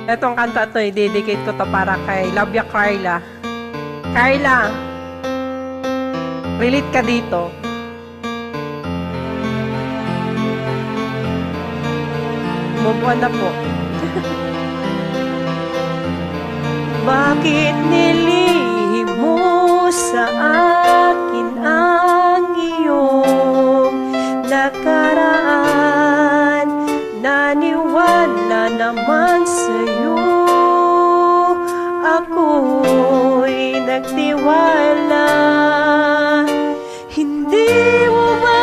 Etong kanta to, i-dedicate ko to para kay Love Ya Carla. Carla, relate ka dito. Move on na po. Bakit nilihim mo sa akin ang iyong nakaraan? Naniwala naman sa'yo, ako'y nagtiwala. Hindi mo ba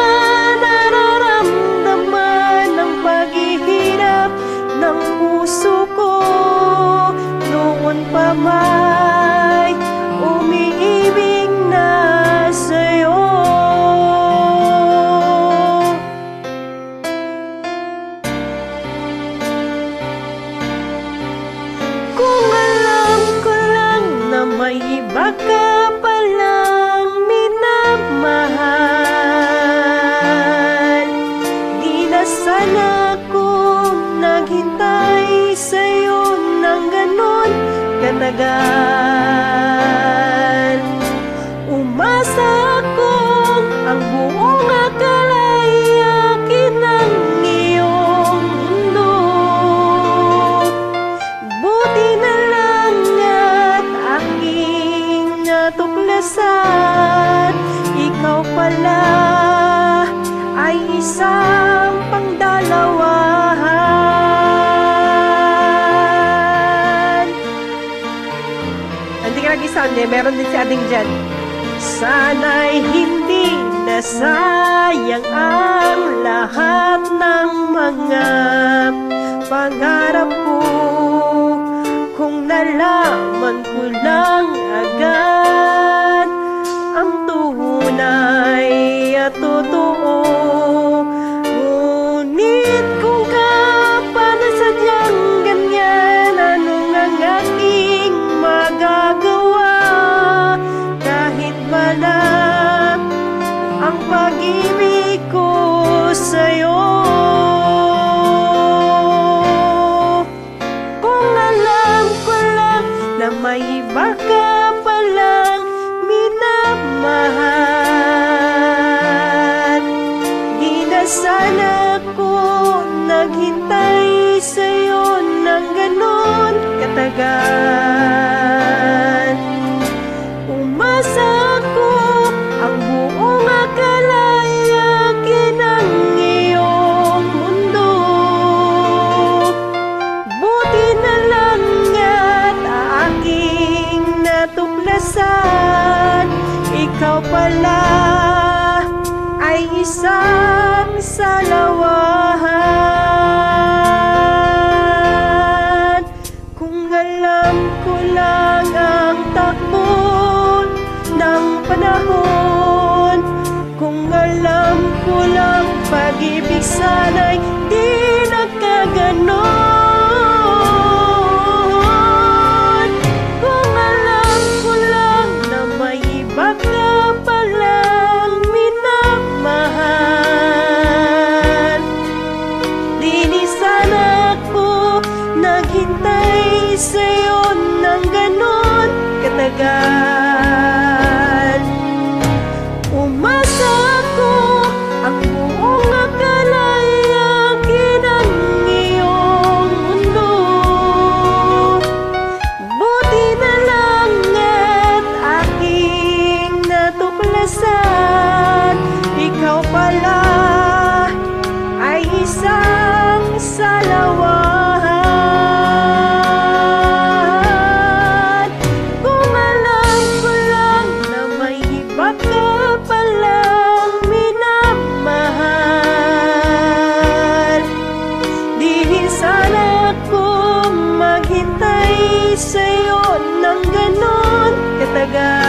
nararamdaman ang paghihirap ng puso ko? Noon pa may umiibig na sa'yo. Kung alam ko lang na may iba ka palang minamahal, di na sana kung naghintay sa'yo ng ganon katagal. Umasa akong ang buong akala'y akin ang iyong mundo. Buti na lang at aking natuklasan, ikaw pala ay isang pangdalawahan. Hindi ka nag-isa, meron din si Ading dyan. Sana'y hindi nasayang ang lahat ng mga pangarap ko, kung nalaman ko lang agad ang tunay at totoo. Ngunit kung kapanasadyang ganyan, anong ang aking magagawa? Kahit malak ang pag-ibig ko sa'yo. Kung alam ko lang na may iba ka palang minamahal, di na sana ko naghintay sa'yo ng ganon katagal. Umasa ako, ang buong akala'y akin ang iyong mundo. Buti na lang at aking natuklasan, ikaw pala ay isang salawahan. Kung alam ko lang ang takbo ng panahon, kung alam ko lang pag-ibig sana'y di nagkaganon. Kung alam ko lang na may iba ka palang minamahal, di ni sana ako naghintay sa'yo ng ganon katagal. Umasa ako, ang buong akala'y akin ang iyong mundo. Buti na lang at aking natuklasan, ikaw pala ay isang salawahan. Kung alam ko lang na may iba ka palang minamahal, di sana ko maghintay sa'yo ng ganon katagal.